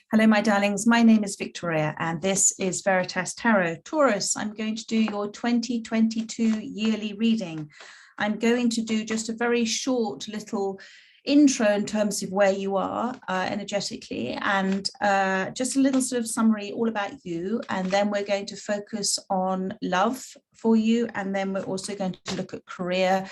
Hello, my darlings. My name is Victoria, and this is Veritas Tarot. Taurus, I'm going to do your 2022 yearly reading. I'm going to do just a very short little intro in terms of where you are energetically, and just a little sort of summary all about you. And then we're going to focus on love for you. And then we're also going to look at career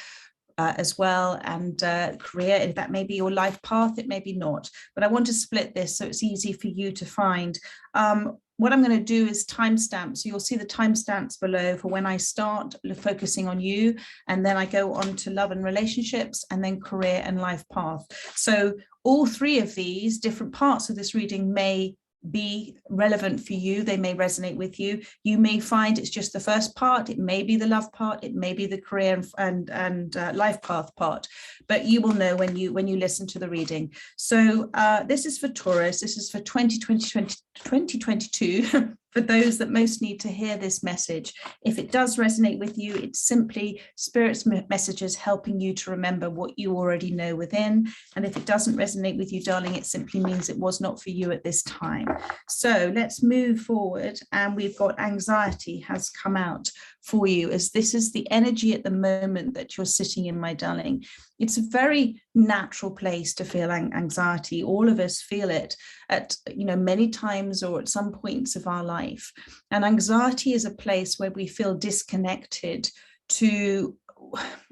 as well, and career, if that may be your life path, it may be not, but I want to split this so it's easy for you to find. What I'm going to do is timestamp, so you'll see the timestamps below for when I start focusing on you, and then I go on to love and relationships, and then career and life path. So all three of these different parts of this reading may be relevant for you. They may resonate with you. You may find it's just the first part. It may be the love part. It may be the career and life path part. But you will know when you listen to the reading. So this is for Taurus. This is for 2022. For those that most need to hear this message. If it does resonate with you, it's simply Spirit's messages helping you to remember what you already know within. And if it doesn't resonate with you, darling, it simply means it was not for you at this time. So let's move forward. And we've got anxiety has come out for you, as this is the energy at the moment that you're sitting in, my darling. It's a very natural place to feel anxiety. All of us feel it at many times or at some points of our life. And anxiety is a place where we feel disconnected to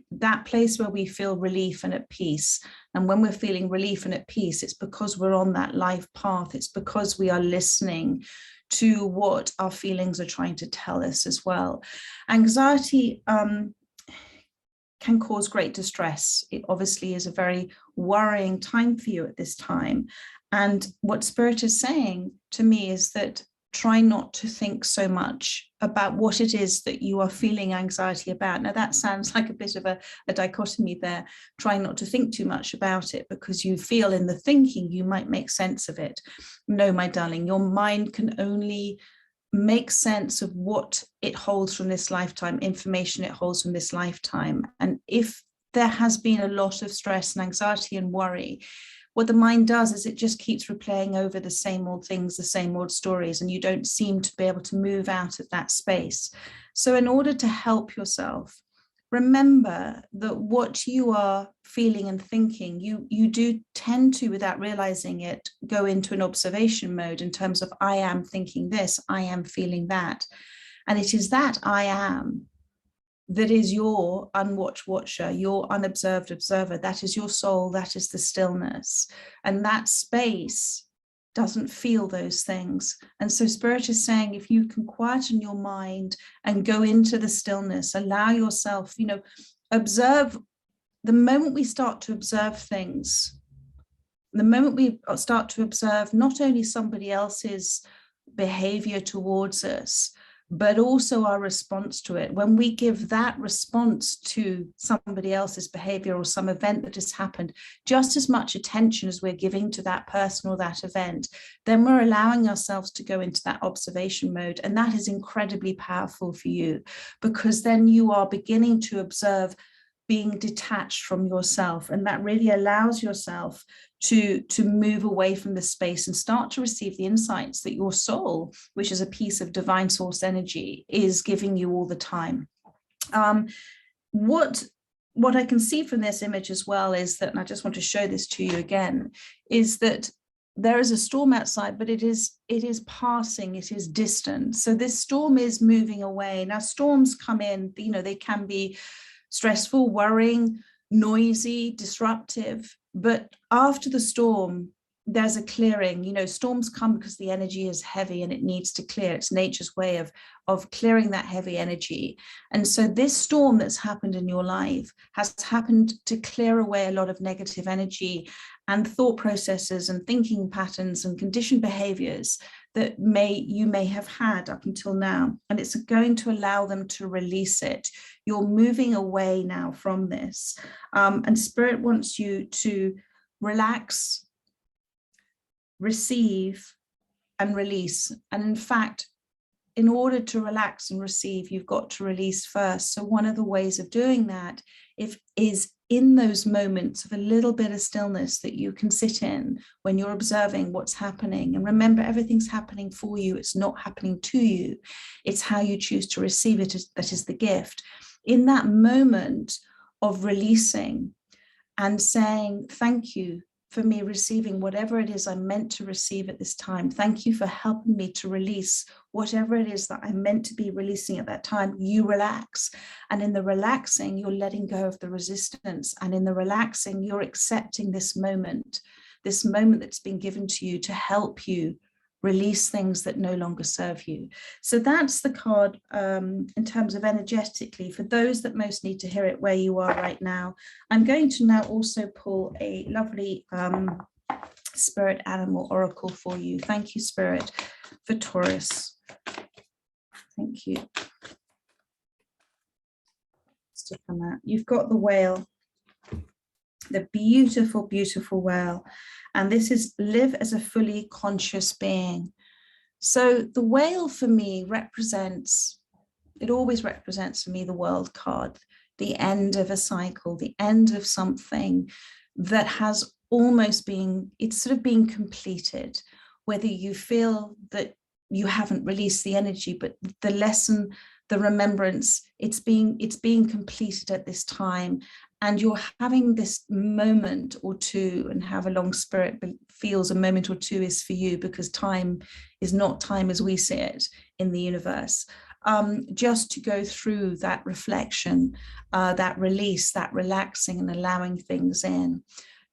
that place where we feel relief and at peace. And when we're feeling relief and at peace, it's because we're on that life path. It's because we are listening to what our feelings are trying to tell us as well. Anxiety can cause great distress. It obviously is a very worrying time for you at this time. And what Spirit is saying to me is that try not to think so much about what it is that you are feeling anxiety about. Now that sounds like a bit of a dichotomy there. Try not to think too much about it because you feel in the thinking you might make sense of it. No, my darling, your mind can only make sense of what it holds from this lifetime, information it holds from this lifetime. And if there has been a lot of stress and anxiety and worry, what the mind does is it just keeps replaying over the same old things, the same old stories, and you don't seem to be able to move out of that space. So in order to help yourself, remember that what you are feeling and thinking, you do tend to, without realizing it, go into an observation mode in terms of I am thinking this, I am feeling that. And it is that I am that is your unwatched watcher, your unobserved observer. That is your soul, that is the stillness. And that space doesn't feel those things. And so Spirit is saying, if you can quieten your mind and go into the stillness, allow yourself, observe. The moment we start to observe things, the moment we start to observe not only somebody else's behavior towards us, but also our response to it. When we give that response to somebody else's behavior or some event that has happened, just as much attention as we're giving to that person or that event, then we're allowing ourselves to go into that observation mode. And that is incredibly powerful for you, because then you are beginning to observe being detached from yourself. And that really allows yourself to move away from the space and start to receive the insights that your soul, which is a piece of divine source energy, is giving you all the time. What I can see from this image as well is that, and I just want to show this to you again, is that there is a storm outside, but it is passing, it is distant. So this storm is moving away. Now storms come in, they can be stressful, worrying, noisy, disruptive. But after the storm, there's a clearing. Storms come because the energy is heavy and it needs to clear. It's nature's way of clearing that heavy energy. And so this storm that's happened in your life has happened to clear away a lot of negative energy and thought processes and thinking patterns and conditioned behaviors that you may have had up until now. And it's going to allow them to release it. You're moving away now from this. And Spirit wants you to relax, receive, and release. And in fact, in order to relax and receive, you've got to release first. So one of the ways of doing that is in those moments of a little bit of stillness that you can sit in when you're observing what's happening. And remember, everything's happening for you. It's not happening to you. It's how you choose to receive it that is the gift. In that moment of releasing and saying, thank you for me receiving whatever it is I'm meant to receive at this time. Thank you for helping me to release whatever it is that I'm meant to be releasing at that time. You relax. And in the relaxing, you're letting go of the resistance. And in the relaxing, you're accepting this moment that's been given to you to help you release things that no longer serve you. So that's the card in terms of energetically, for those that most need to hear it where you are right now. I'm going to now also pull a lovely spirit animal oracle for you. Thank you, Spirit, for Taurus. Thank you. Stick on that. You've got the whale, the beautiful, beautiful whale. And this is live as a fully conscious being. So the whale for me represents, it always represents for me the world card, the end of a cycle, the end of something that has almost been, it's sort of being completed, whether you feel that you haven't released the energy, but the lesson, the remembrance, it's being completed at this time. And you're having this moment or two, and however long Spirit feels a moment or two is for you, because time is not time as we see it in the universe. Just to go through that reflection, that release, that relaxing and allowing things in.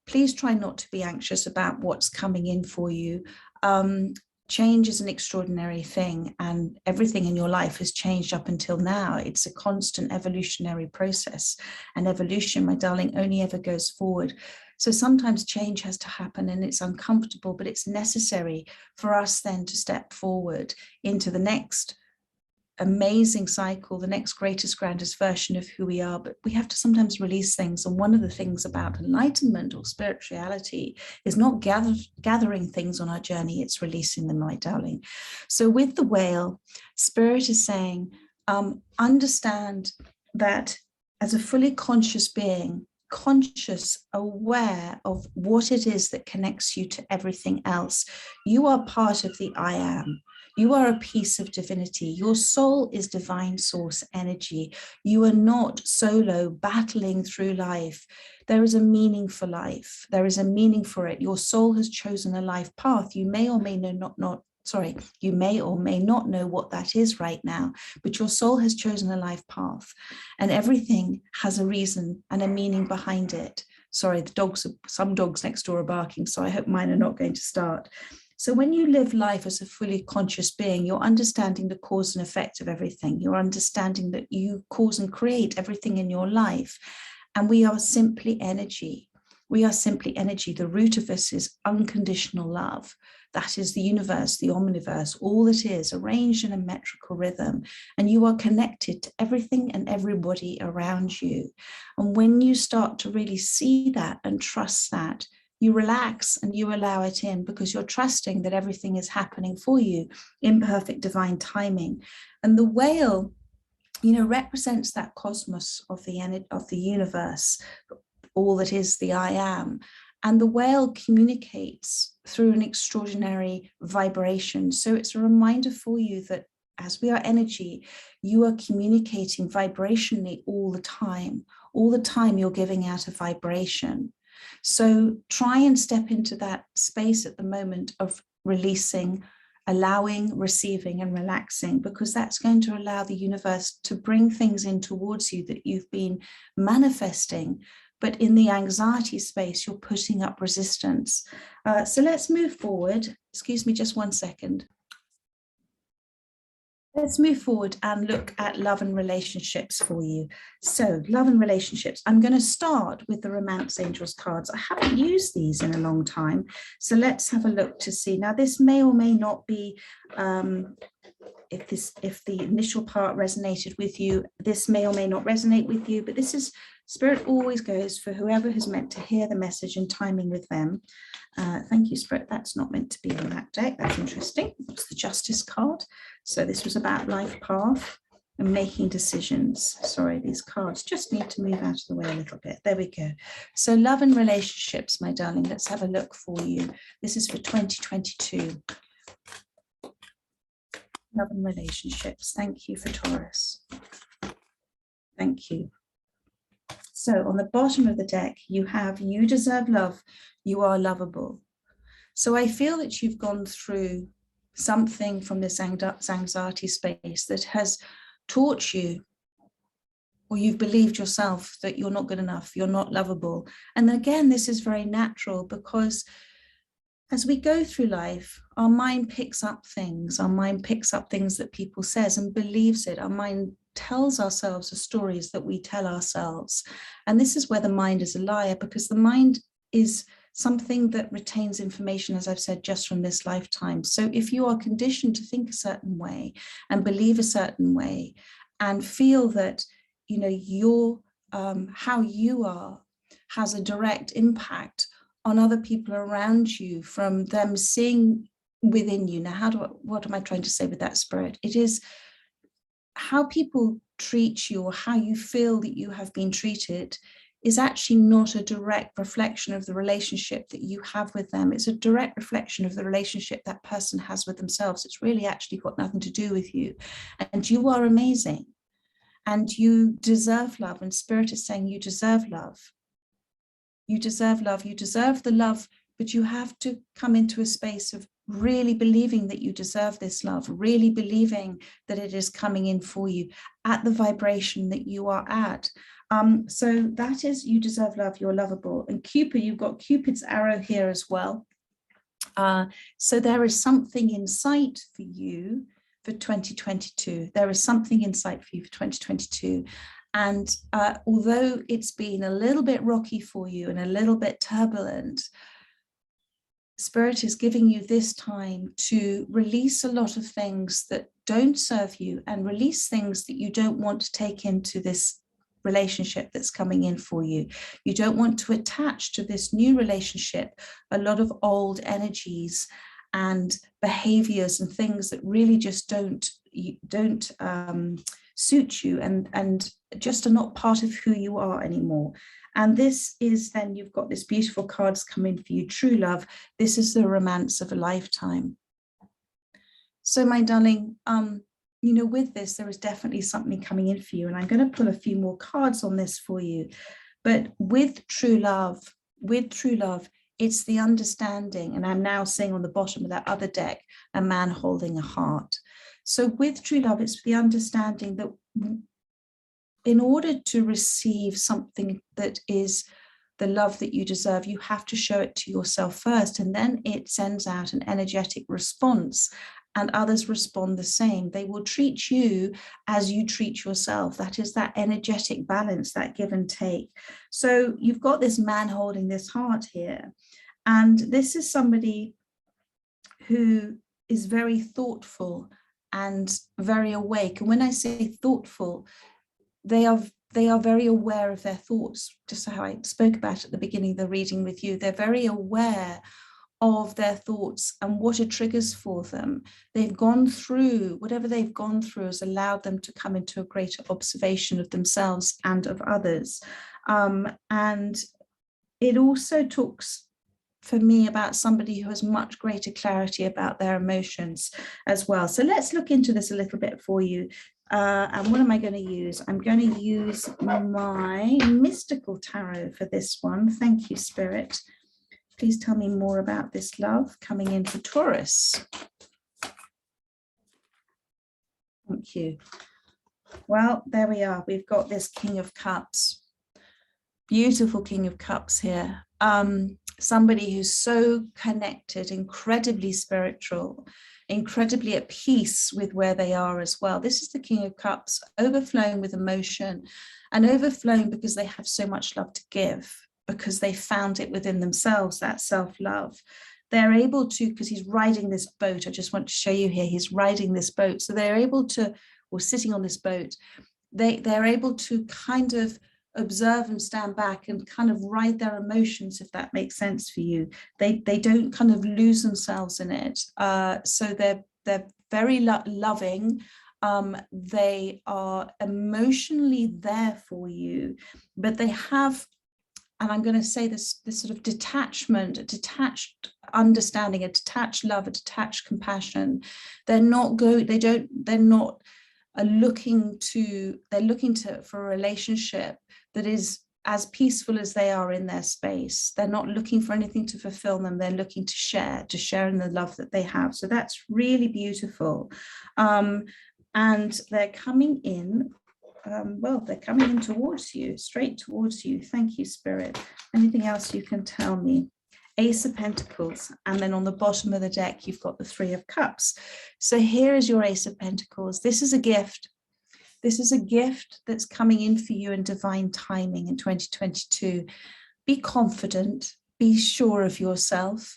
Please try not to be anxious about what's coming in for you. Change is an extraordinary thing, and everything in your life has changed up until now. It's a constant evolutionary process, and evolution, my darling, only ever goes forward. So sometimes change has to happen and it's uncomfortable, but it's necessary for us then to step forward into the next amazing cycle, the next greatest, grandest version of who we are. But we have to sometimes release things. And one of the things about enlightenment or spirituality is not gathering things on our journey, it's releasing them, my darling. So with the whale, Spirit is saying, understand that as a fully conscious being, conscious, aware of what it is that connects you to everything else, you are part of the I am. You are a piece of divinity. Your soul is divine source energy. You are not solo battling through life. There is a meaning for life. There is a meaning for it. Your soul has chosen a life path. You may or may not know what that is right now, but your soul has chosen a life path, and everything has a reason and a meaning behind it. Sorry, some dogs next door are barking, so I hope mine are not going to start. So when you live life as a fully conscious being, you're understanding the cause and effect of everything. You're understanding that you cause and create everything in your life. And we are simply energy. We are simply energy. The root of this is unconditional love. That is the universe, the omniverse, all that is arranged in a metrical rhythm. And you are connected to everything and everybody around you. And when you start to really see that and trust that, you relax and you allow it in, because you're trusting that everything is happening for you in perfect divine timing. And the whale, represents that cosmos of the universe, all that is the I am. And the whale communicates through an extraordinary vibration. So it's a reminder for you that as we are energy, you are communicating vibrationally all the time. All the time you're giving out a vibration. So try and step into that space at the moment of releasing, allowing, receiving, and relaxing, because that's going to allow the universe to bring things in towards you that you've been manifesting. But in the anxiety space, you're putting up resistance. So let's move forward. Excuse me, just 1 second. Let's move forward and look at love and relationships for you. So love and relationships. I'm going to start with the Romance Angels cards. I haven't used these in a long time. So let's have a look to see. Now, this may or may not be, if the initial part resonated with you, this may or may not resonate with you, but this is, Spirit always goes for whoever is meant to hear the message and timing with them. Thank you, Spirit. That's not meant to be on that deck. That's interesting. It's the Justice card. So this was about life path. and making decisions. Sorry, these cards just need to move out of the way a little bit. There we go. So love and relationships, my darling. Let's have a look for you. This is for 2022. Love and relationships. Thank you for Taurus. Thank you. So on the bottom of the deck, you have, you deserve love. You are lovable. So I feel that you've gone through something from this anxiety space that has taught you, or you've believed yourself, that you're not good enough, you're not lovable. And again, this is very natural, because as we go through life, our mind picks up things. Our mind picks up things that people says and believes it. Our mind tells ourselves the stories that we tell ourselves. And this is where the mind is a liar, because the mind is something that retains information, as I've said, just from this lifetime. So if you are conditioned to think a certain way and believe a certain way and feel that, you know, your how you are has a direct impact on other people around you, from them seeing within you. Now, what am I trying to say with that, Spirit? It is how people treat you, or how you feel that you have been treated, is actually not a direct reflection of the relationship that you have with them. It's a direct reflection of the relationship that person has with themselves. It's really actually got nothing to do with you. And you are amazing. And you deserve love. And Spirit is saying you deserve love. You deserve love. You deserve the love, but you have to come into a space of really believing that you deserve this love, really believing that it is coming in for you at the vibration that you are at. So that is, you deserve love, you're lovable. And Cupid, you've got Cupid's arrow here as well. So there is something in sight for you for 2022. There is something in sight for you for 2022. And although it's been a little bit rocky for you and a little bit turbulent, Spirit is giving you this time to release a lot of things that don't serve you, and release things that you don't want to take into this relationship that's coming in for you. You don't want to attach to this new relationship a lot of old energies and behaviors and things that really just don't suit you and just are not part of who you are anymore. And this is then, you've got this beautiful cards coming for you, true love. This is the romance of a lifetime. So my darling, you know, with this, there is definitely something coming in for you. And I'm going to pull a few more cards on this for you. But with true love, it's the understanding. And I'm now seeing on the bottom of that other deck, a man holding a heart. So with true love, it's the understanding that in order to receive something that is the love that you deserve, you have to show it to yourself first, and then it sends out an energetic response, and others respond the same. They will treat you as you treat yourself. That is that energetic balance, that give and take. So you've got this man holding this heart here, and this is somebody who is very thoughtful and very awake. And when I say thoughtful, they are very aware of their thoughts, just how I spoke about at the beginning of the reading with you. They're very aware of their thoughts and what are triggers for them. They've gone through, whatever they've gone through has allowed them to come into a greater observation of themselves and of others. And it also talks for me about somebody who has much greater clarity about their emotions as well. So let's look into this a little bit for you. And what am I going to use? I'm going to use my mystical tarot for this one. Thank you, Spirit. Please tell me more about this love coming in for Taurus. Thank you. Well, there we are. We've got this King of Cups. Beautiful King of Cups here. Somebody who's so connected, incredibly spiritual, incredibly at peace with where they are as well. This is the King of Cups, overflowing with emotion, and overflowing because they have so much love to give, because they found it within themselves, that self-love. They're able to, because he's riding this boat, I just want to show you here, he's riding this boat. So they're able to, or sitting on this boat, they're able to kind of observe and stand back and kind of ride their emotions, if that makes sense for you. They don't kind of lose themselves in it. So they're very loving, They are emotionally there for you, but they have, and I'm going to say this sort of detachment, a detached understanding, a detached love, a detached compassion. They're not looking for a relationship that is as peaceful as they are in their space. They're not looking for anything to fulfill them. They're looking to share in the love that they have. So that's really beautiful. And they're coming in, they're coming in towards you, straight towards you. Thank you, Spirit. Anything else you can tell me? Ace of Pentacles, and then on the bottom of the deck, you've got the Three of Cups. So here is your Ace of Pentacles. This is a gift. This is a gift that's coming in for you in divine timing in 2022. Be confident, be sure of yourself.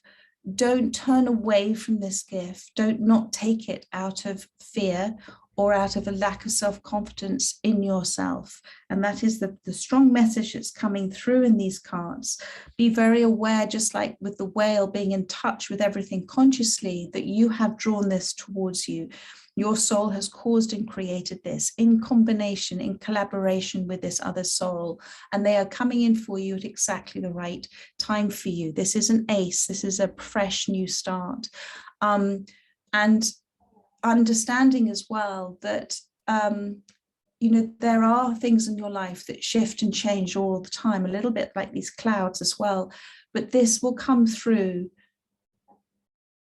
Don't turn away from this gift. Don't not take it out of fear or out of a lack of self-confidence in yourself. And that is the strong message that's coming through in these cards. Be very aware, just like with the whale, being in touch with everything consciously, that you have drawn this towards you. Your soul has caused and created this in combination, in collaboration with this other soul, and they are coming in for you at exactly the right time for you. This is an ace. This is a fresh new start. And understanding as well that, there are things in your life that shift and change all the time, a little bit like these clouds as well, but this will come through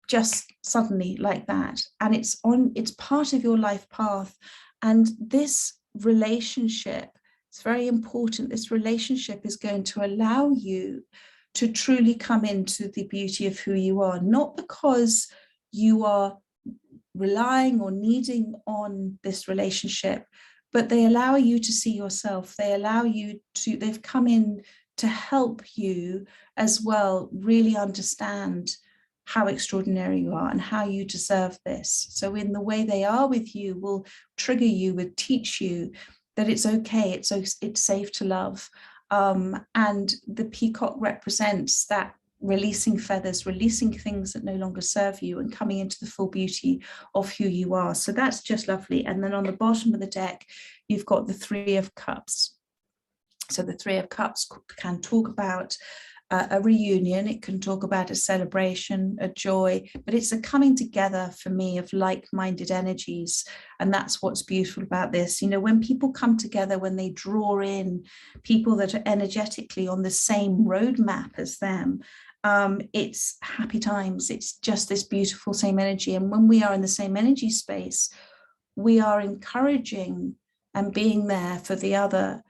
just suddenly like that, and it's part of your life path. And this relationship, it's very important, this relationship is going to allow you to truly come into the beauty of who you are, not because you are relying or needing on this relationship, but they allow you to see yourself. They've come in to help you as well really understand how extraordinary you are and how you deserve this. So in the way they are with you will trigger you, will teach you that it's okay, it's safe to love. And the peacock represents that releasing feathers, releasing things that no longer serve you, and coming into the full beauty of who you are. So that's just lovely. And then on the bottom of the deck, you've got the Three of Cups. So the Three of Cups can talk about a reunion, it can talk about a celebration, a joy, but it's a coming together for me of like-minded energies. And that's what's beautiful about this. When people come together, when they draw in people that are energetically on the same roadmap as them, it's happy times. It's just this beautiful same energy. And when we are in the same energy space, we are encouraging and being there for the other,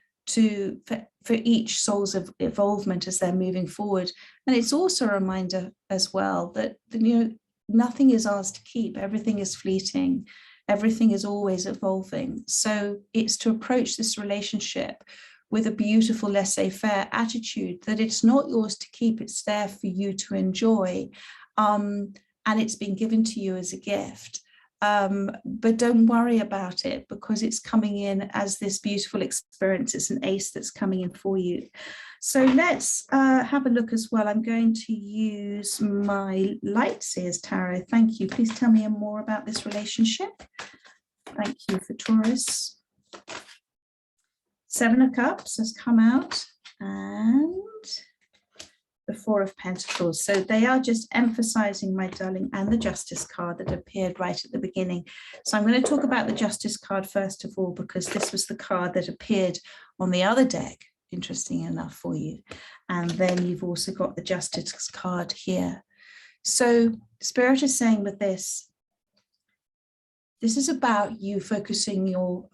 for each soul's evolvement as they're moving forward. And it's also a reminder as well that nothing is ours to keep. Everything is fleeting. Everything is always evolving. So it's to approach this relationship with a beautiful laissez-faire attitude, that it's not yours to keep, it's there for you to enjoy. And it's been given to you as a gift. But don't worry about it, because it's coming in as this beautiful experience. It's an ace that's coming in for you. So let's have a look as well. I'm going to use my Lightseers Tarot. Thank you. Please tell me more about this relationship. Thank you for Taurus. Seven of Cups has come out, and the Four of Pentacles. So they are just emphasizing, my darling, and the Justice card that appeared right at the beginning. So I'm going to talk about the Justice card first of all, because this was the card that appeared on the other deck, interesting enough for you. And then you've also got the Justice card here. So Spirit is saying with this is about you focusing your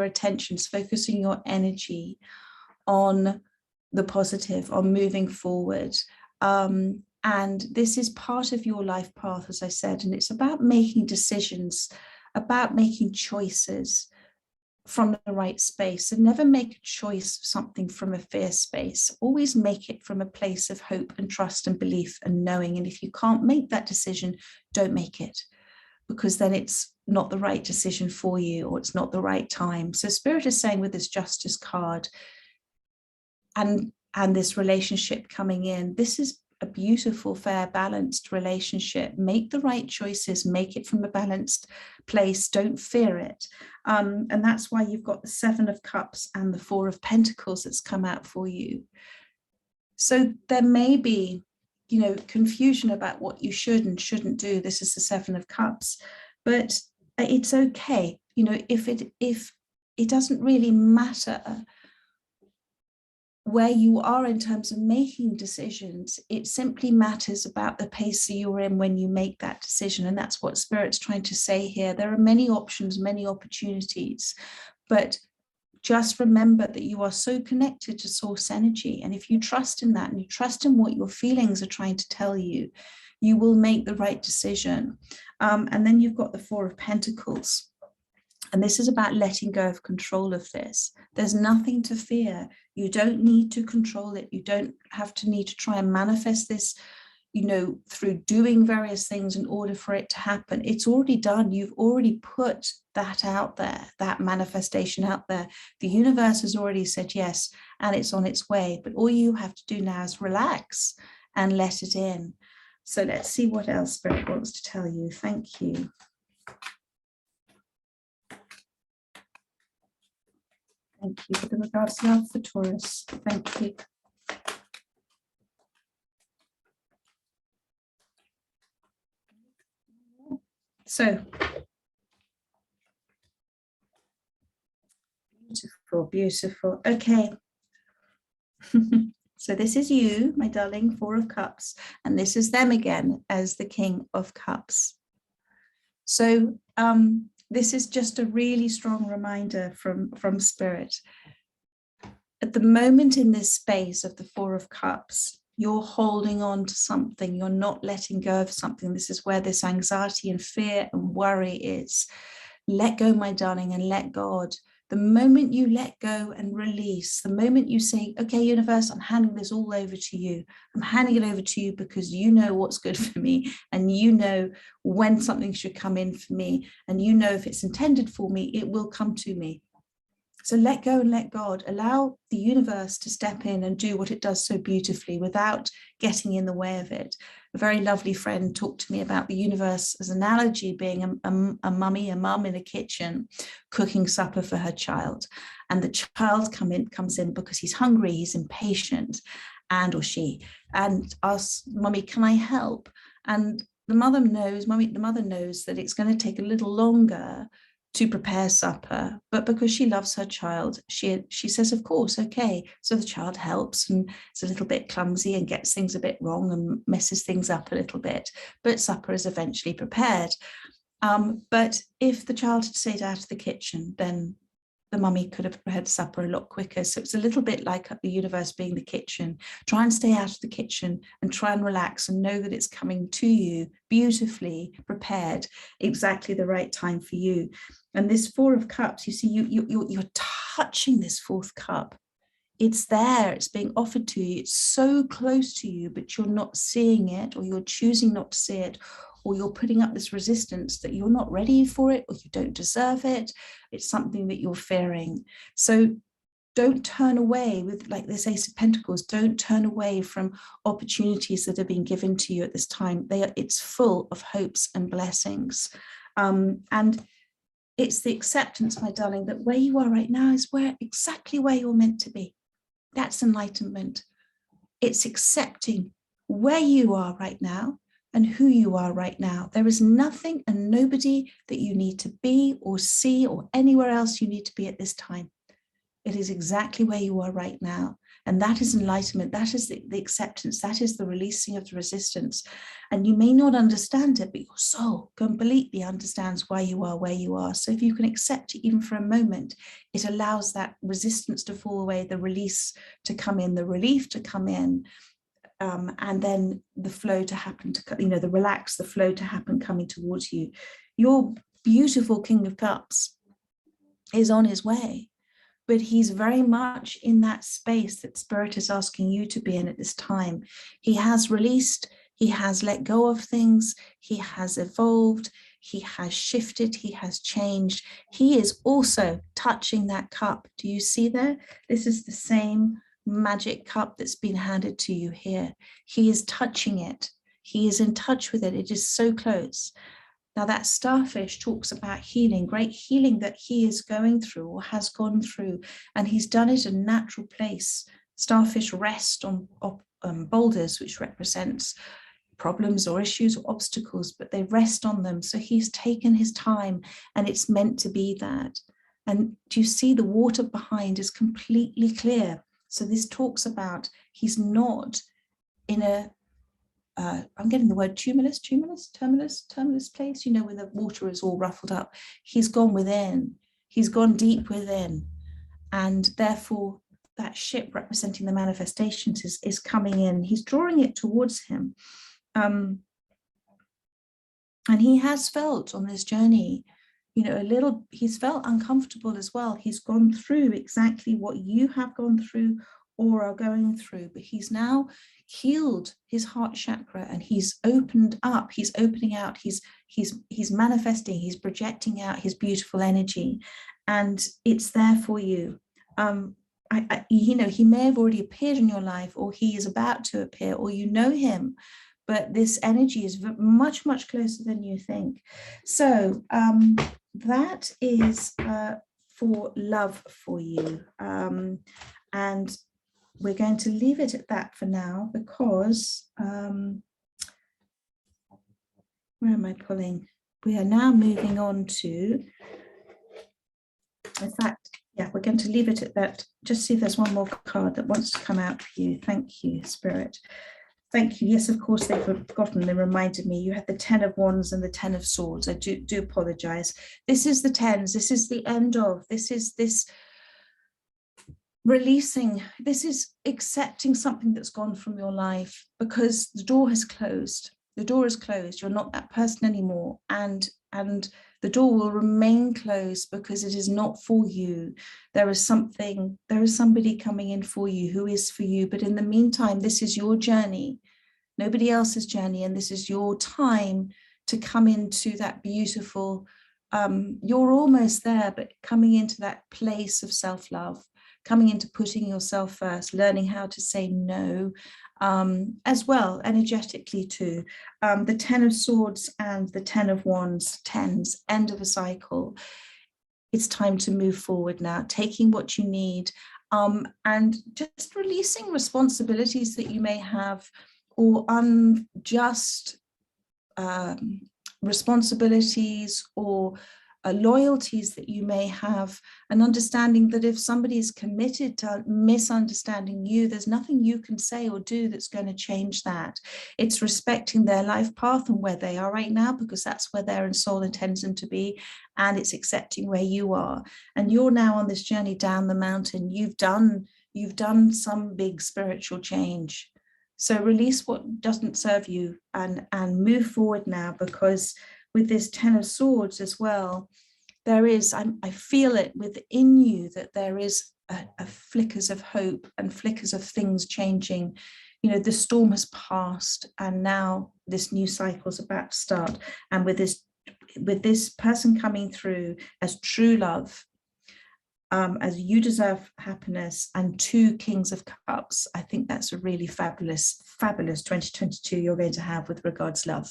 attentions, focusing your energy on the positive, on moving forward. And this is part of your life path, as I said, and it's about making decisions, about making choices from the right space. And never make a choice, something from a fear space. Always make it from a place of hope and trust and belief and knowing. And if you can't make that decision, don't make it, because then it's not the right decision for you, or it's not the right time. So Spirit is saying with this Justice card, and this relationship coming in, this is a beautiful, fair, balanced relationship. Make the right choices, make it from a balanced place, don't fear it. And that's why you've got the 7 of Cups and the 4 of Pentacles that's come out for you. So there may be, you know, confusion about what you should and shouldn't do. This is the 7 of Cups, but it's okay. You know, if it doesn't really matter where you are in terms of making decisions, it simply matters about the pace that you're in when you make that decision. And that's what Spirit's trying to say here. There are many options, many opportunities, but just remember that you are so connected to source energy. And if you trust in that and you trust in what your feelings are trying to tell you, you will make the right decision. And then you've got the 4 of Pentacles. And this is about letting go of control of this. There's nothing to fear. You don't need to control it. You don't have to need to try and manifest this, you know, through doing various things in order for it to happen. It's already done. You've already put that out there, that manifestation out there. The universe has already said yes, and it's on its way. But all you have to do now is relax and let it in. So let's see what else Spirit wants to tell you. Thank you. Thank you for the regards love for Taurus. Thank you. So beautiful, beautiful. Okay. So this is you, my darling, 4 of Cups, and this is them again as the King of Cups. So this is just a really strong reminder from Spirit. At the moment in this space of the 4 of Cups, you're holding on to something, you're not letting go of something. This is where this anxiety and fear and worry is. Let go, my darling, and let God. The moment you let go and release, the moment you say, okay, universe, I'm handing this all over to you. I'm handing it over to you because you know what's good for me, and you know when something should come in for me, and you know if it's intended for me, it will come to me. So let go and let God. Allow the universe to step in and do what it does so beautifully without getting in the way of it. A very lovely friend talked to me about the universe as an analogy being a mummy, a mum in a kitchen cooking supper for her child. And the child comes in because he's hungry, he's impatient, and or she, and asks, Mummy, can I help? And the mother knows that it's going to take a little longer to prepare supper, but because she loves her child, she says, of course, okay. So the child helps, and it's a little bit clumsy and gets things a bit wrong and messes things up a little bit, but supper is eventually prepared. But if the child had stayed out of the kitchen, then the mummy could have prepared supper a lot quicker. So it's a little bit like the universe being the kitchen. Try and stay out of the kitchen and try and relax and know that it's coming to you beautifully prepared, exactly the right time for you. And this 4 of Cups, you see, you're touching this 4th cup. It's there, it's being offered to you, it's so close to you, but you're not seeing it, or you're choosing not to see it, or you're putting up this resistance that you're not ready for it, or you don't deserve it. It's something that you're fearing. So don't turn away with, like this Ace of Pentacles, don't turn away from opportunities that are being given to you at this time. It's full of hopes and blessings. And it's the acceptance, my darling, that where you are right now is exactly where you're meant to be. That's enlightenment. It's accepting where you are right now and who you are right now. There is nothing and nobody that you need to be or see or anywhere else you need to be at this time. It is exactly where you are right now. And that is enlightenment. That is the acceptance. That is the releasing of the resistance. And you may not understand it, but your soul completely understands why you are where you are. So if you can accept it even for a moment, it allows that resistance to fall away, the release to come in, the relief to come in, and then the flow to happen, the relax, the flow to happen coming towards you. Your beautiful King of Cups is on his way. But he's very much in that space that Spirit is asking you to be in at this time. He has released, he has let go of things, he has evolved, he has shifted, he has changed. He is also touching that cup. Do you see there? This is the same magic cup that's been handed to you here. He is touching it. He is in touch with it. It is so close. Now that starfish talks about healing, great healing that he is going through or has gone through, and he's done it in a natural place. Starfish rest on boulders, which represents problems or issues or obstacles, but they rest on them. So he's taken his time, and it's meant to be that. And do you see the water behind is completely clear? So this talks about he's not in a, I'm getting the word terminus place, you know, where the water is all ruffled up. He's gone within, he's gone deep within. And therefore that ship representing the manifestations is coming in. He's drawing it towards him. And he has felt on this journey, you know, he's felt uncomfortable as well. He's gone through exactly what you have gone through or are going through, but he's now healed his heart chakra, and he's opened up, he's opening out, he's manifesting, he's projecting out his beautiful energy, and it's there for you. You know, he may have already appeared in your life, or he is about to appear, or you know him, but this energy is much, much closer than you think. So that is for love for you. And we're going to leave it at that for now, because where am I pulling? We are now moving on to, in fact, yeah, we're going to leave it at that. Just see if there's one more card that wants to come out for you. Thank you, Spirit. Thank you. Yes, of course, they've forgotten. They reminded me. You had the 10 of Wands and the 10 of Swords. I do apologize. This is the 10s. This is the end of. This is this releasing. This is accepting something that's gone from your life, because the door has closed. The door is closed. You're not that person anymore. And the door will remain closed because it is not for you. There is somebody coming in for you who is for you. But in the meantime, this is your journey, nobody else's journey. And this is your time to come into that beautiful, you're almost there, but coming into that place of self-love, coming into putting yourself first, learning how to say no, as well, energetically too. The 10 of Swords and the 10 of Wands, 10s, end of a cycle. It's time to move forward now, taking what you need, and just releasing responsibilities that you may have, or unjust responsibilities, or loyalties that you may have, and understanding that if somebody is committed to misunderstanding you, there's nothing you can say or do that's going to change that. It's respecting their life path and where they are right now, because that's where their soul intends them to be, and it's accepting where you are. And you're now on this journey down the mountain. You've done some big spiritual change. So release what doesn't serve you and move forward now, because with this 10 of Swords as well, there is, I feel it within you that there is a flickers of hope and flickers of things changing. You know, the storm has passed, and now this new cycle is about to start. And with this person coming through as true love, as you deserve happiness, and 2 Kings of Cups, I think that's a really fabulous 2022 you're going to have with regards love.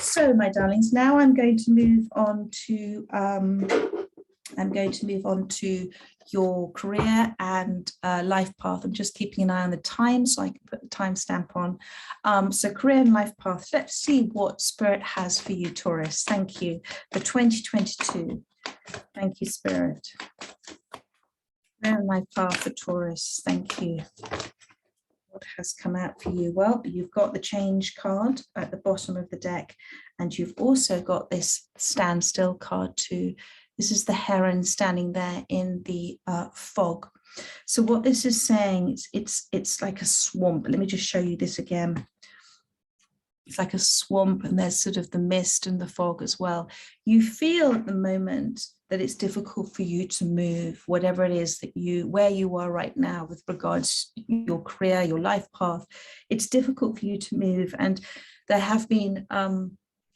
So my darlings, now I'm going to move on to your career and life path. I'm just keeping an eye on the time so I can put the timestamp on. So career and life path. Let's see what Spirit has for you, Taurus. Thank you for 2022. Thank you, Spirit. Career and life path for Taurus. Thank you. What has come out for you? Well, you've got the change card at the bottom of the deck, and you've also got this standstill card too. This is the heron standing there in the fog. So what this is saying is it's like a swamp. Let me just show you this again. It's like a swamp, and there's sort of the mist and the fog as well. You feel at the moment that it's difficult for you to move, whatever it is that where you are right now with regards to your career, your life path. It's difficult for you to move, and there have been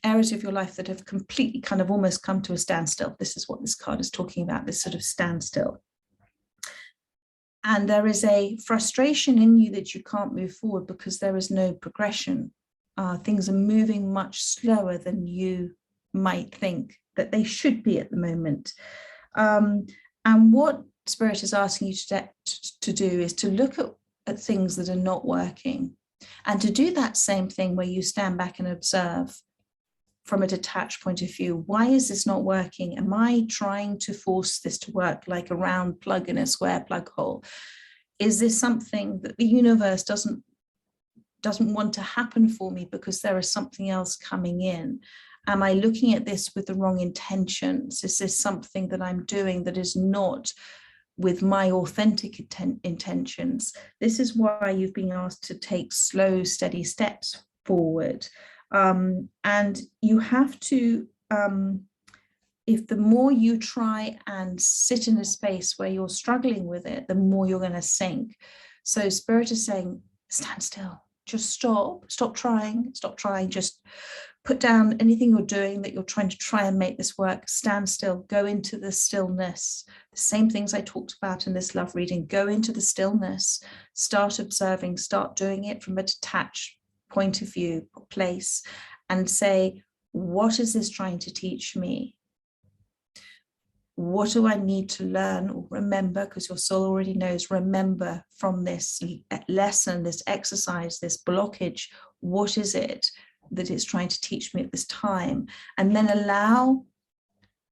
areas of your life that have completely kind of almost come to a standstill. This is what this card is talking about, this sort of standstill. And there is a frustration in you that you can't move forward because there is no progression. Things are moving much slower than you might think that they should be at the moment. And what Spirit is asking you to do is to look at things that are not working, and to do that same thing where you stand back and observe from a detached point of view. Why is this not working? Am I trying to force this to work like a round plug in a square plug hole? Is this something that the universe doesn't want to happen for me because there is something else coming in? Am I looking at this with the wrong intentions? Is this something that I'm doing that is not with my authentic intentions? This is why you've been asked to take slow, steady steps forward. And you have to, if the more you try and sit in a space where you're struggling with it, the more you're going to sink. So Spirit is saying, stand still, just stop trying, just put down anything you're doing that you're trying to try and make this work. Stand still, go into the stillness. The same things I talked about in this love reading, go into the stillness, start observing, start doing it from a detached point of view, place, and say, what is this trying to teach me? What do I need to learn or remember? Because your soul already knows, remember from this lesson, this exercise, this blockage, what is it that it's trying to teach me at this time? And then allow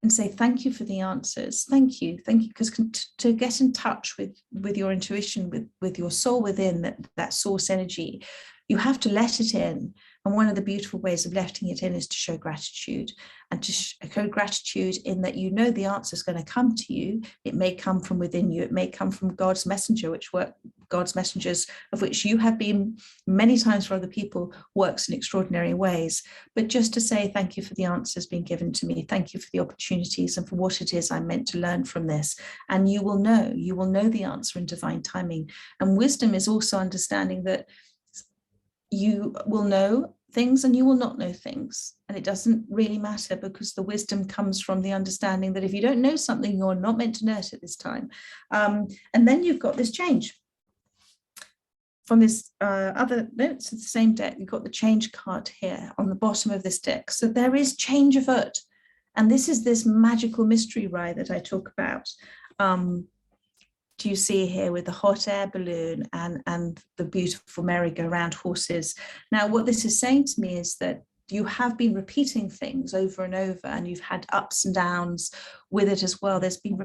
and say, thank you for the answers. Thank you. Because to get in touch with your intuition, with your soul within, that source energy, you have to let it in. And one of the beautiful ways of letting it in is to show gratitude, and to show gratitude in that you know the answer is going to come to you. It may come from within you. It may come from God's messenger, God's messengers, of which you have been many times for other people, works in extraordinary ways. But just to say thank you for the answers being given to me. Thank you for the opportunities and for what it is I'm meant to learn from this. And you will know the answer in divine timing. And wisdom is also understanding that you will know things and you will not know things. And it doesn't really matter, because the wisdom comes from the understanding that if you don't know something, you're not meant to know it at this time. And then you've got this change. From this other notes of the same deck, you've got the change card here on the bottom of this deck. So there is change afoot. And this is this magical mystery ride that I talk about. Do you see here with the hot air balloon and the beautiful merry-go-round horses? Now, what this is saying to me is that you have been repeating things over and over, and you've had ups and downs with it as well. There's been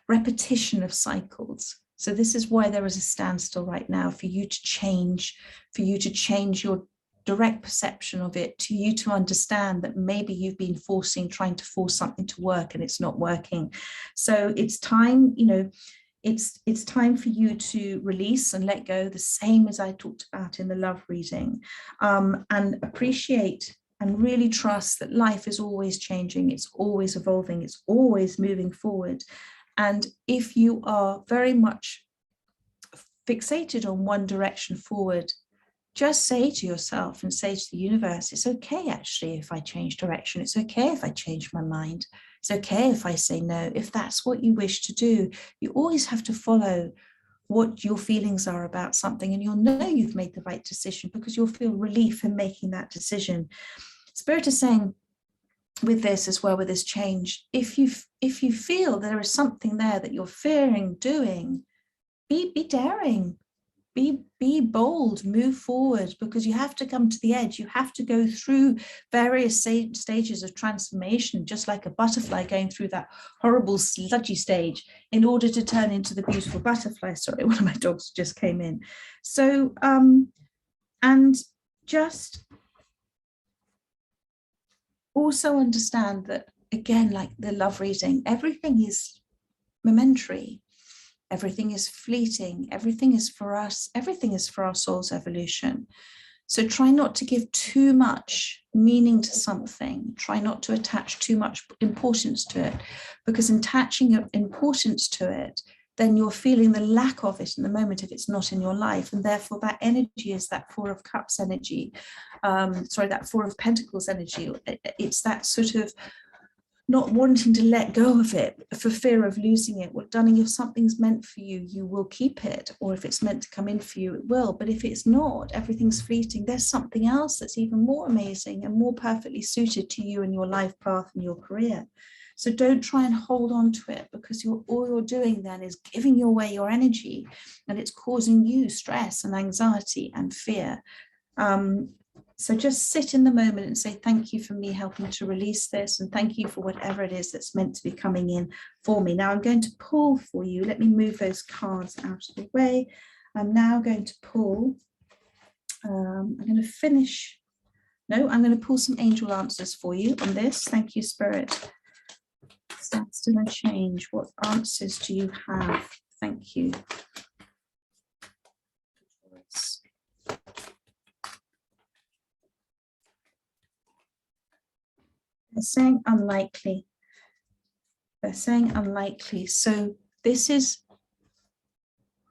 repetition of cycles. So this is why there is a standstill right now, for you to change your direct perception of it, to you to understand that maybe you've been trying to force something to work and it's not working. So it's time, it's time for you to release and let go, the same as I talked about in the love reading, and appreciate and really trust that life is always changing, it's always evolving, it's always moving forward. And if you are very much fixated on one direction forward, just say to yourself and say to the universe, it's okay actually if I change direction, it's okay if I change my mind, it's okay if I say no, if that's what you wish to do. You always have to follow what your feelings are about something, and you'll know you've made the right decision because you'll feel relief in making that decision. Spirit is saying with this as well, with this change, if you feel there is something there that you're fearing doing, be daring. Be bold, move forward, because you have to come to the edge. You have to go through various stages of transformation, just like a butterfly going through that horrible sludgy stage in order to turn into the beautiful butterfly. Sorry, one of my dogs just came in. So, and just also understand that, again, like the love reading, everything is momentary. Everything is fleeting, everything is for us, everything is for our soul's evolution. So try not to give too much meaning to something, try not to attach too much importance to it, because in attaching importance to it, then you're feeling the lack of it in the moment if it's not in your life. And therefore that energy is that Four of Cups energy, that Four of Pentacles energy. It's that sort of not wanting to let go of it for fear of losing it. Well, Dunning, if something's meant for you, you will keep it. Or if it's meant to come in for you, it will. But if it's not, everything's fleeting. There's something else that's even more amazing and more perfectly suited to you and your life path and your career. So don't try and hold on to it, because all you're doing then is giving away your energy, and it's causing you stress and anxiety and fear. So just sit in the moment and say, thank you for me helping to release this, and thank you for whatever it is that's meant to be coming in for me. Now I'm going to pull for you. Let me move those cards out of the way. I'm now going to pull, I'm going to finish. No, I'm going to pull some angel answers for you on this. Thank you, Spirit. Stand still and change. What answers do you have? Thank you. They're saying unlikely. They're saying unlikely. So this is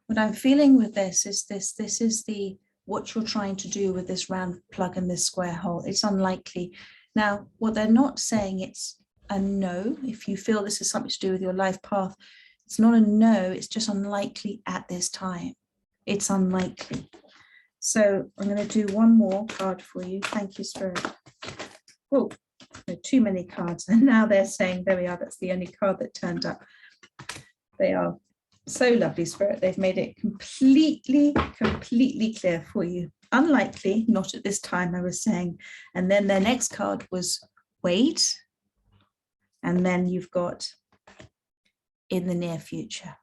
what I'm feeling with this is this is the what you're trying to do with this round plug and this square hole. It's unlikely. Now, what they're not saying, it's a no. If you feel this is something to do with your life path, it's not a no, it's just unlikely at this time. It's unlikely. So I'm going to do one more card for you. Thank you, Spirit. Oh, there are too many cards. And now they're saying, there we are, that's the only card that turned up. They are so lovely, Spirit. They've made it completely clear for you. Unlikely, not at this time, I was saying. And then their next card was wait. And then you've got in the near future.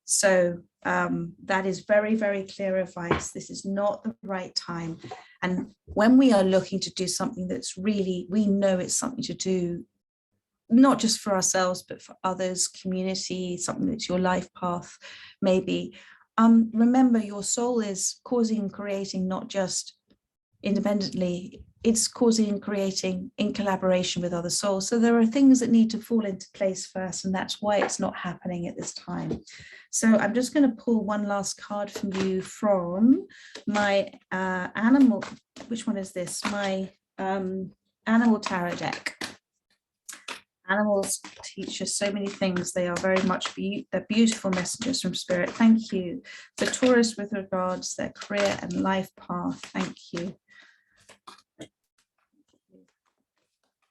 So that is very, very clear advice. This is not the right time. And when we are looking to do something that's really, we know it's something to do, not just for ourselves, but for others, community, something that's your life path, maybe. Remember, your soul is causing and creating, not just independently, it's causing and creating in collaboration with other souls. So there are things that need to fall into place first, and that's why it's not happening at this time. So I'm just going to pull one last card from you from my animal, which one is this? My animal tarot deck. Animals teach us so many things. They are very much they're beautiful messengers from Spirit. Thank you. For Taurus, with regards their career and life path. Thank you.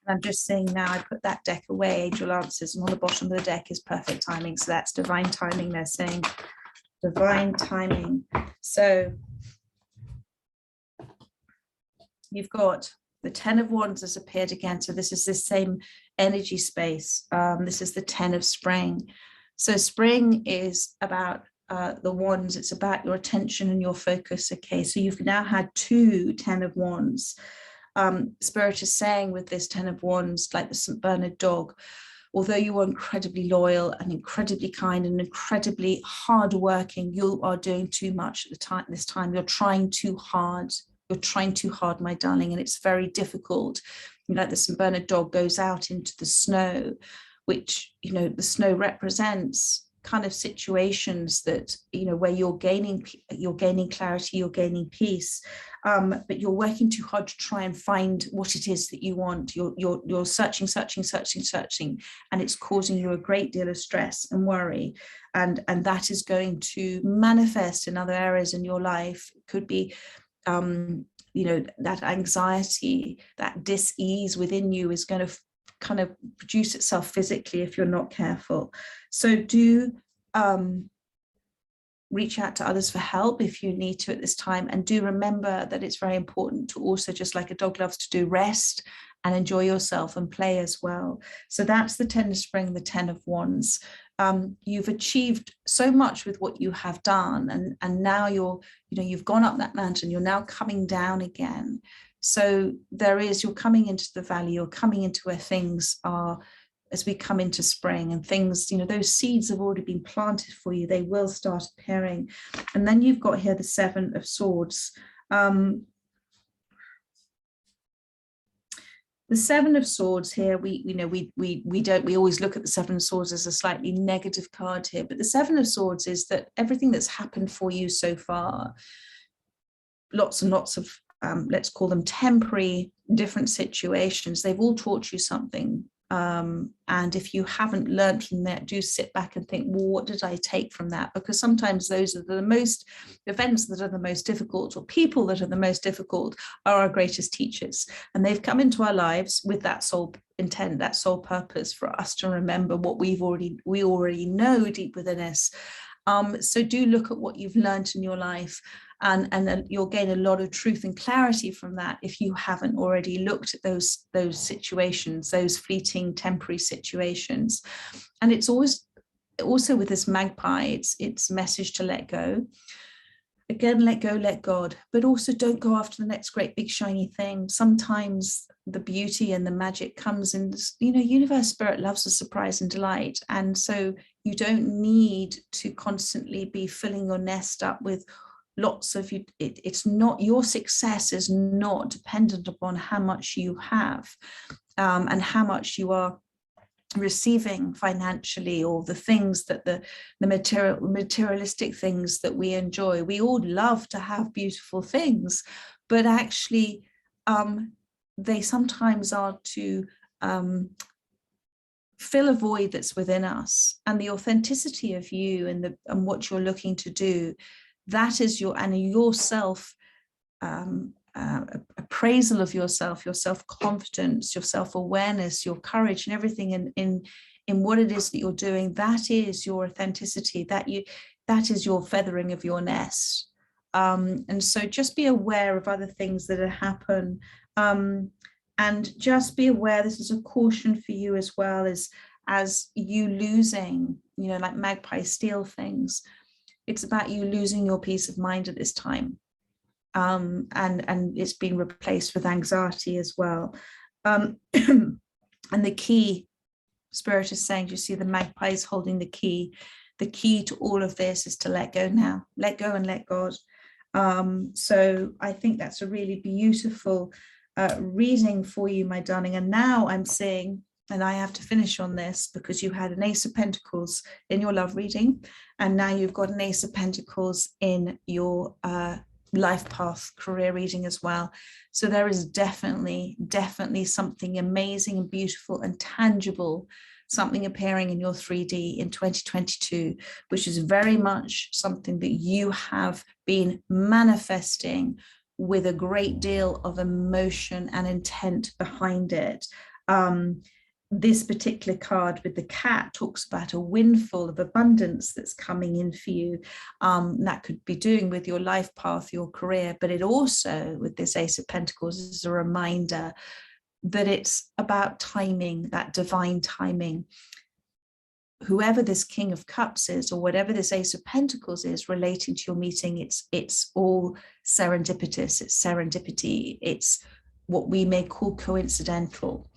I'm just saying now, I put that deck away, Angel Answers, and on the bottom of the deck is perfect timing. So that's divine timing, they're saying. Divine timing. So you've got the 10 of Wands has appeared again. So this is the same energy space. This is the 10 of Spring. So spring is about the wands. It's about your attention and your focus. Okay, so you've now had 2 10 of Wands. Spirit is saying with this 10 of Wands, like the St. Bernard dog, although you are incredibly loyal and incredibly kind and incredibly hardworking, you are doing too much at this time. You're trying too hard. You're trying too hard, my darling, and it's very difficult. Like the St. Bernard dog goes out into the snow, which, the snow represents kind of situations that, where you're gaining clarity, you're gaining peace, but you're working too hard to try and find what it is that you want. You're searching, and it's causing you a great deal of stress and worry, and that is going to manifest in other areas in your life. It could be that anxiety, that dis-ease within you is going to kind of produce itself physically if you're not careful. So do reach out to others for help if you need to at this time, and do remember that it's very important to also, just like a dog loves to do, rest and enjoy yourself and play as well. So that's the 10 of Spring, the 10 of Wands. You've achieved so much with what you have done, and now you've gone up that mountain, you're now coming down again. So you're coming into the valley, you're coming into where things are, as we come into spring, and things, those seeds have already been planted for you, they will start appearing. And then you've got here the 7 of Swords. The 7 of Swords here, we always look at the 7 of Swords as a slightly negative card here, but the 7 of Swords is that everything that's happened for you so far, lots and lots of let's call them temporary different situations, they've all taught you something And if you haven't learned from that, do sit back and think, well, what did I take from that? Because sometimes those are the most events that are the most difficult, or people that are the most difficult, are our greatest teachers. And they've come into our lives with that sole intent, that sole purpose, for us to remember what we already know deep within us. So do look at what you've learned in your life, and you'll gain a lot of truth and clarity from that if you haven't already looked at those situations, those fleeting temporary situations. And it's always also with this magpie, it's message to let go. Again, let go, let God, but also don't go after the next great big shiny thing. Sometimes the beauty and the magic comes in, universe, spirit loves a surprise and delight. And so you don't need to constantly be filling your nest up with lots of you. It's not, your success is not dependent upon how much you have, and how much you are receiving financially, or the things that the materialistic things that we enjoy. We all love to have beautiful things, but actually they sometimes are to fill a void that's within us. And the authenticity of you and what you're looking to do, that is your self appraisal of yourself, your self-confidence, your self-awareness, your courage, and everything in what it is that you're doing. That is your authenticity, that is your feathering of your nest. And so just be aware of other things that happen, and just be aware, this is a caution for you as well, as you losing, like magpies steal things. It's about you losing your peace of mind at this time. And it's been replaced with anxiety as well. And the key, Spirit is saying, do you see the magpies holding the key? The key to all of this is to let go now, let go and let God. So I think that's a really beautiful reading for you, my darling. And now I'm seeing, and I have to finish on this, because you had an Ace of Pentacles in your love reading, and now you've got an Ace of Pentacles in your life path career reading as well. So there is definitely something amazing and beautiful and tangible, something appearing in your 3D in 2022, which is very much something that you have been manifesting with a great deal of emotion and intent behind it. This particular card with the cat talks about a windfall of abundance that's coming in for you. That could be doing with your life path, your career, but it also, with this Ace of Pentacles, is a reminder that it's about timing, that divine timing. Whoever this King of Cups is, or whatever this Ace of Pentacles is relating to your meeting, it's all serendipitous, it's serendipity, it's what we may call coincidental.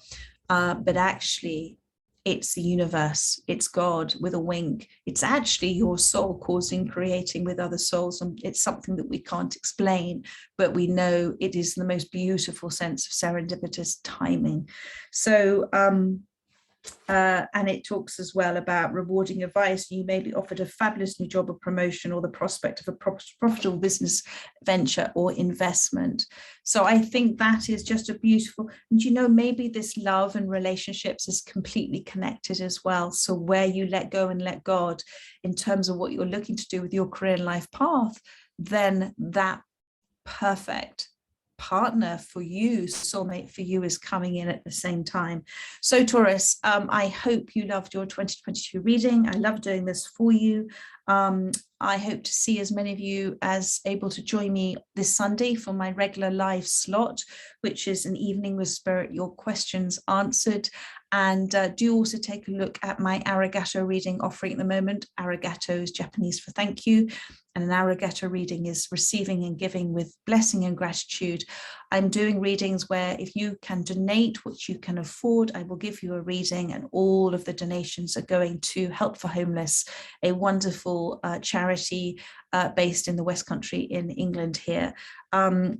But actually, it's the universe, it's God with a wink. It's actually your soul creating with other souls. And it's something that we can't explain, but we know it is the most beautiful sense of serendipitous timing. So, and it talks as well about rewarding advice. You may be offered a fabulous new job or promotion, or the prospect of a profitable business venture or investment. So I think that is just a beautiful, and maybe this love and relationships is completely connected as well. So where you let go and let God in terms of what you're looking to do with your career and life path, then that perfect partner for you, soulmate for you, is coming in at the same time. So Taurus, I hope you loved your 2022 reading. I love doing this for you. I hope to see as many of you as able to join me this Sunday for my regular live slot, which is an evening with Spirit, your questions answered. And do also take a look at my Arigato reading offering at the moment. Arigato is Japanese for thank you. And an Arigato reading is receiving and giving with blessing and gratitude. I'm doing readings where if you can donate what you can afford, I will give you a reading, and all of the donations are going to Help for Homeless, a wonderful charity based in the West Country in England here.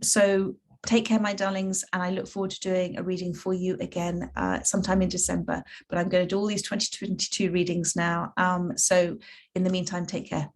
So take care, my darlings, and I look forward to doing a reading for you again sometime in December. But I'm going to do all these 2022 readings now. So in the meantime, take care.